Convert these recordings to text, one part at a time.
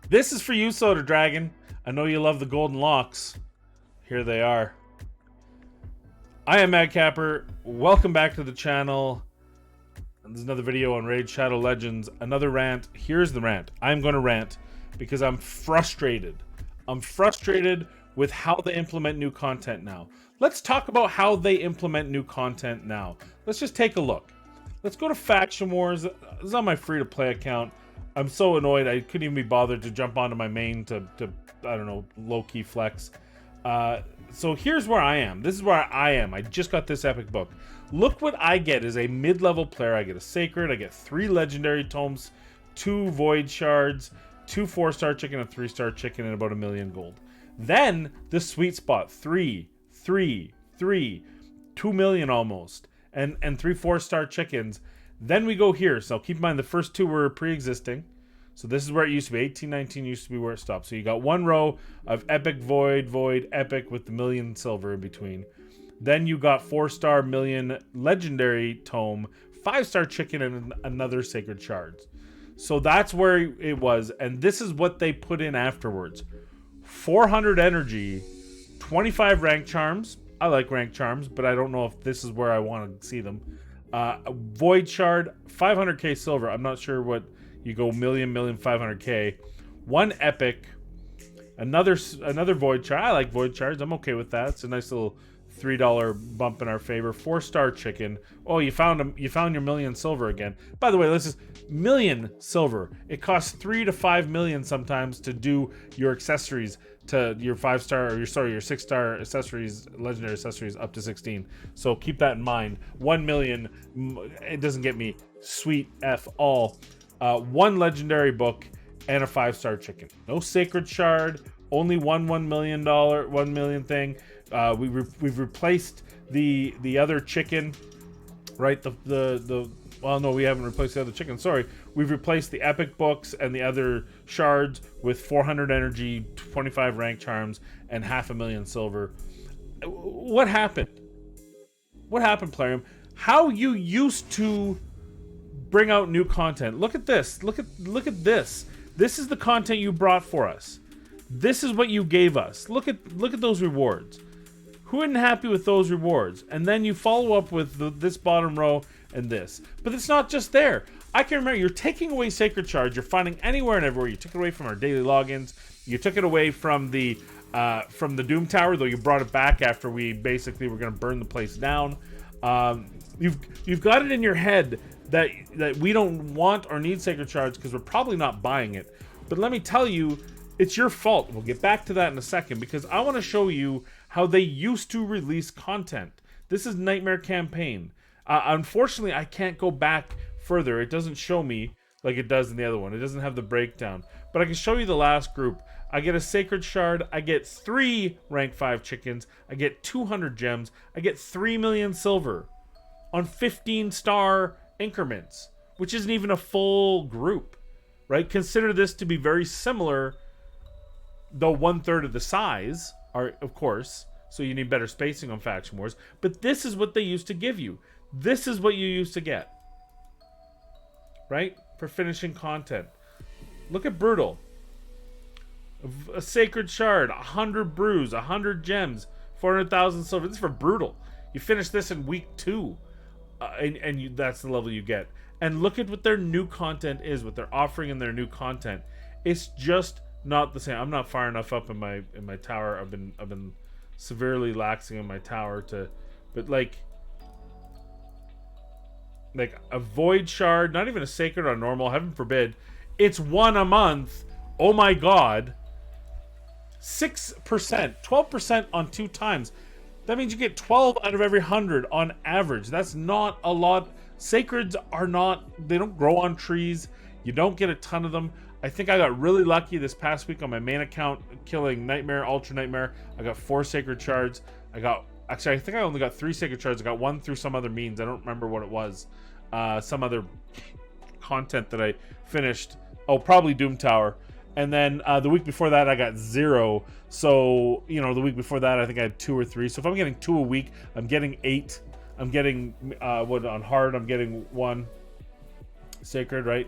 This is for you, Soda Dragon. I know you love the golden locks. Here they are. I am Madcapper. Welcome back to the channel. There's another video on Raid Shadow Legends. Another rant. Here's the rant. I'm going to rant because I'm frustrated. I'm frustrated with how they implement new content now. Let's talk about how they implement new content now. Let's just take a look. Let's go to Faction Wars. This is on my free-to-play account. I'm so annoyed I couldn't even be bothered to jump onto my main to I don't know, low-key flex. So here's where I am. This is where I am. I just got this epic book. Look what I get as a mid-level player. I get a Sacred, I get 3 Legendary Tomes, 2 Void Shards, 2 4-star chicken, a 3-star chicken, and about 1 million gold. Then, the sweet spot, 3, 2 million almost, and 3 4-star chickens. Then we go here. So keep in mind, the first 2 were pre-existing. So this is where it used to be. 18, 19 used to be where it stopped. So you got 1 row of epic, void, epic with the million silver in between. Then you got 4-star million legendary tome, 5-star chicken, and another sacred shards. So that's where it was. And this is what they put in afterwards. 400 energy, 25 rank charms. I like rank charms, but I don't know if this is where I want to see them. Void shard, 500k silver. I'm not sure what... You go million, 500k. 1 epic. Another void shard. I like void shards. I'm okay with that. It's a nice little $3 bump in our favor. 4-star chicken. Oh, you found them. You found your million silver again. By the way, this is million silver. It costs 3 to 5 million sometimes to do your accessories to your 5-star or your 6-star accessories, legendary accessories up to 16. So keep that in mind. 1 million. It doesn't get me sweet F all. 1 legendary book and a 5-star chicken. No sacred shard. Only $1 million thing. We've replaced the other chicken, right? Well, no, we haven't replaced the other chicken. Sorry, we've replaced the epic books and the other shards with 400 energy, 25 rank charms, and 500,000 silver. What happened? What happened, Plarium? How you used to bring out new content. Look at this. Look at this. This is the content you brought for us. This is what you gave us. Look at those rewards. Who isn't happy with those rewards? And then you follow up with this bottom row and this. But it's not just there. I can remember you're taking away sacred shards. You're finding anywhere and everywhere. You took it away from our daily logins. You took it away from the Doom Tower, though you brought it back after we basically were going to burn the place down. You've got it in your head that we don't want or need sacred shards because we're probably not buying it. But let me tell you, it's your fault. We'll get back to that in a second because I want to show you how they used to release content. This is Nightmare Campaign. Unfortunately, I can't go back further. It doesn't show me like it does in the other one. It doesn't have the breakdown. But I can show you the last group. I get a sacred shard. I get 3 rank 5 chickens. I get 200 gems. I get 3 million silver on 15-star increments, which isn't even a full group, right? Consider this to be very similar, though 1/3 of the size, are of course, so you need better spacing on Faction Wars, but this is what they used to give you. This is what you used to get, right? For finishing content. Look at Brutal. A sacred shard, 100 brews, 100 gems, 400,000 silver. This is for Brutal. You finish this in week 2. That's the level you get. And look at what their new content is, what they're offering in their new content. It's just not the same. I'm not far enough up in my tower. I've been severely laxing in my tower but like a void shard, not even a sacred or normal, heaven forbid. It's 1 a month. Oh my god. 6%, 12% on 2 times. That means you get 12 out of every 100 on average. That's not a lot. Sacreds are not, they don't grow on trees. You don't get a ton of them. I think I got really lucky this past week on my main account killing Nightmare, Ultra Nightmare. I got 4 sacred shards. Actually, I think I only got 3 sacred shards. I got 1 through some other means. I don't remember what it was. Some other content that I finished. Oh, probably Doom Tower. And then the week before that, I got 0. So, you know, the week before that, I think I had 2 or 3. So if I'm getting 2 a week, I'm getting 8. I'm getting, on hard, I'm getting 1 sacred, right?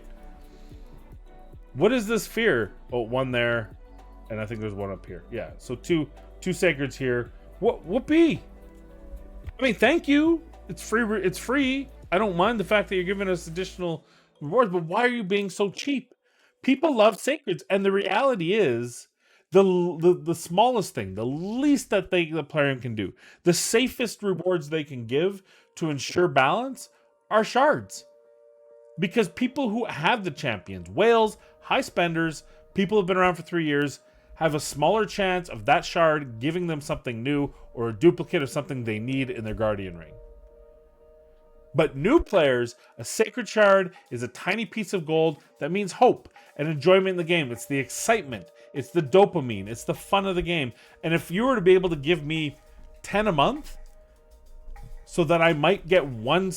What is this fear? Oh, one there, and I think there's one up here. Yeah, so two sacreds here. What whoopee? I mean, thank you. It's free. It's free. I don't mind the fact that you're giving us additional rewards, but why are you being so cheap? People love sacreds, and the reality is, the smallest thing, the least that the player can do, the safest rewards they can give to ensure balance are shards. Because people who have the champions, whales, high spenders, people who've been around for 3 years, have a smaller chance of that shard giving them something new or a duplicate of something they need in their guardian ring. But new players, a sacred shard is a tiny piece of gold that means hope and enjoyment in the game. It's the excitement, it's the dopamine, it's the fun of the game. And if you were to be able to give me 10 a month so that I might get one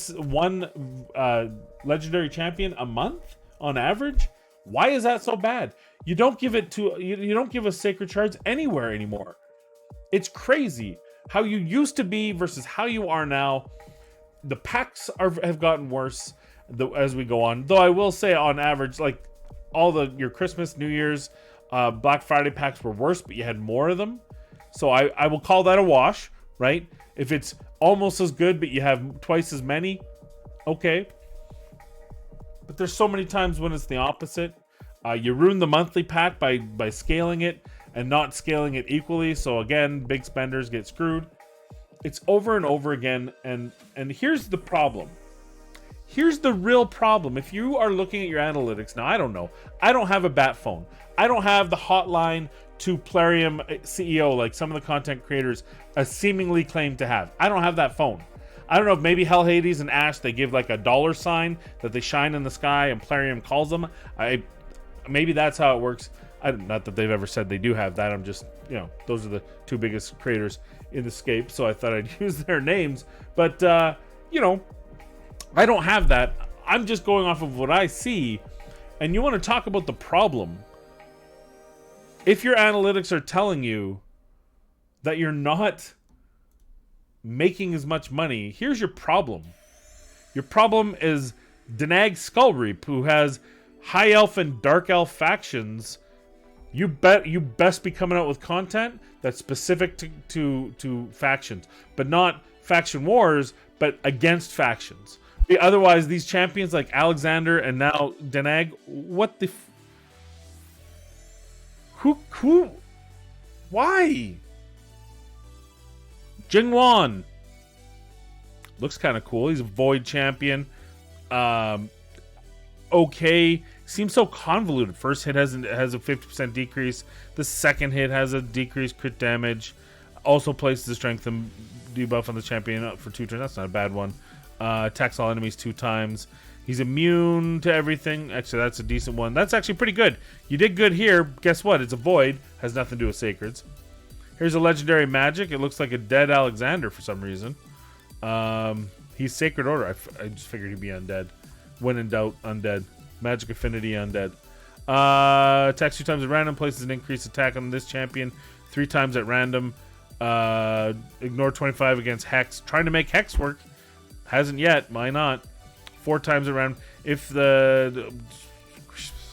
legendary champion a month on average, why is that so bad? You don't give it to you don't give us sacred shards anywhere anymore. It's crazy how you used to be versus how you are now. The packs have gotten worse as we go on. Though I will say, on average, like all your Christmas, New Year's, Black Friday packs were worse, but you had more of them. So I will call that a wash, right? If it's almost as good, but you have twice as many, okay. But there's so many times when it's the opposite. You ruin the monthly pack by scaling it and not scaling it equally. So again, big spenders get screwed. It's over and over again, and here's the problem. Here's the real problem. If you are looking at your analytics, now I don't know. I don't have a bat phone. I don't have the hotline to Plarium CEO like some of the content creators seemingly claim to have. I don't have that phone. I don't know if maybe Hell Hades and Ash, they give like a dollar sign that they shine in the sky and Plarium calls them. Maybe that's how it works. Not that they've ever said they do have that. I'm just, those are the two biggest creators in the scape, so I thought I'd use their names. But, I don't have that. I'm just going off of what I see. And you want to talk about the problem. If your analytics are telling you that you're not making as much money, here's your problem. Your problem is Danag Skullreap, who has High Elf and Dark Elf factions. You best be coming out with content that's specific to factions, but not faction wars, but against factions. Otherwise, these champions like Alexander and now Danag, what the? Who? Why? Jingwan looks kind of cool. He's a Void champion. Okay. Seems so convoluted. First hit has a 50% decrease. The second hit has a decreased crit damage. Also places the strength and debuff on the champion for 2 turns. That's not a bad one. Attacks all enemies 2 times. He's immune to everything. Actually, that's a decent one. That's actually pretty good. You did good here. Guess what? It's a void. Has nothing to do with sacreds. Here's a legendary magic. It looks like a dead Alexander for some reason. He's Sacred Order. I just figured he'd be undead. When in doubt, undead. Magic Affinity undead. Attacks 2 times at random. Places an increased attack on this champion 3 times at random. Ignore 25 against Hex. Trying to make Hex work. Hasn't yet. Why not? 4 times at random. If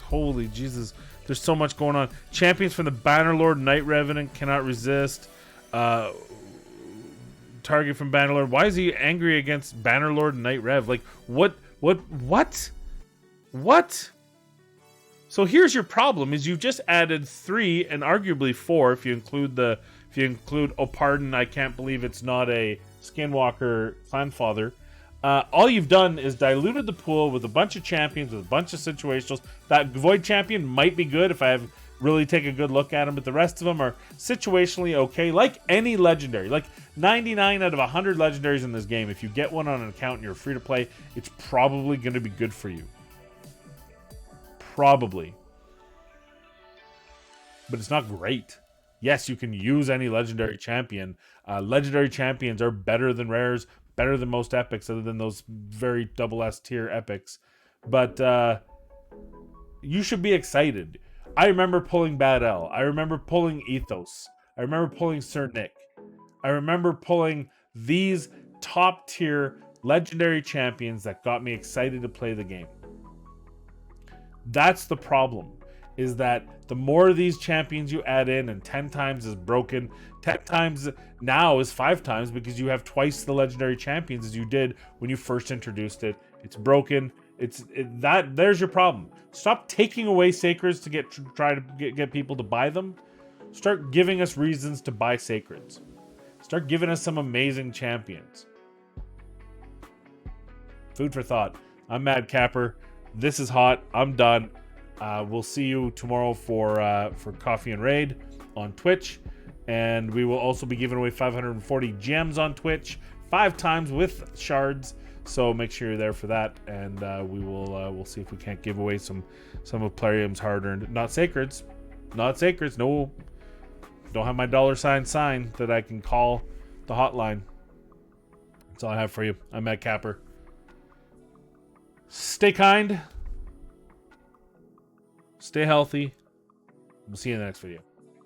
holy Jesus. There's so much going on. Champions from the Bannerlord Night Revenant cannot resist. Target from Bannerlord. Why is he angry against Bannerlord Night Rev? Like, what? So here's your problem: is you've just added 3 and arguably 4 if you include oh pardon, I can't believe it's not a Skinwalker Clanfather. All you've done is diluted the pool with a bunch of champions, with a bunch of situationals. That Void champion might be good if I really take a good look at him, but the rest of them are situationally okay, like any legendary. Like 99 out of 100 legendaries in this game, if you get one on an account and you're free to play, it's probably going to be good for you. Probably. But it's not great. Yes, you can use any legendary champion. Legendary champions are better than rares, better than most epics, other than those very double S tier epics. But you should be excited. I remember pulling Bad L. I remember pulling Ethos. I remember pulling Sir Nick. I remember pulling these top tier legendary champions that got me excited to play the game. That's the problem. is that the more of these champions you add in, and 10 times is broken, 10 times now is 5 times because you have twice the legendary champions as you did when you first introduced it. It's broken. There's your problem. Stop taking away sacreds to try to get people to buy them. Start giving us reasons to buy sacreds. Start giving us some amazing champions. Food for thought. I'm Mad Capper. This is hot. I'm done. We'll see you tomorrow for Coffee and Raid on Twitch, and we will also be giving away 540 gems on Twitch 5 times with shards. So make sure you're there for that, and we'll see if we can't give away some of Plarium's hard-earned, not sacreds. No, don't have my $sign that I can call the hotline. That's all I have for you. I'm Mad Capper. Stay kind. Stay healthy. We'll see you in the next video.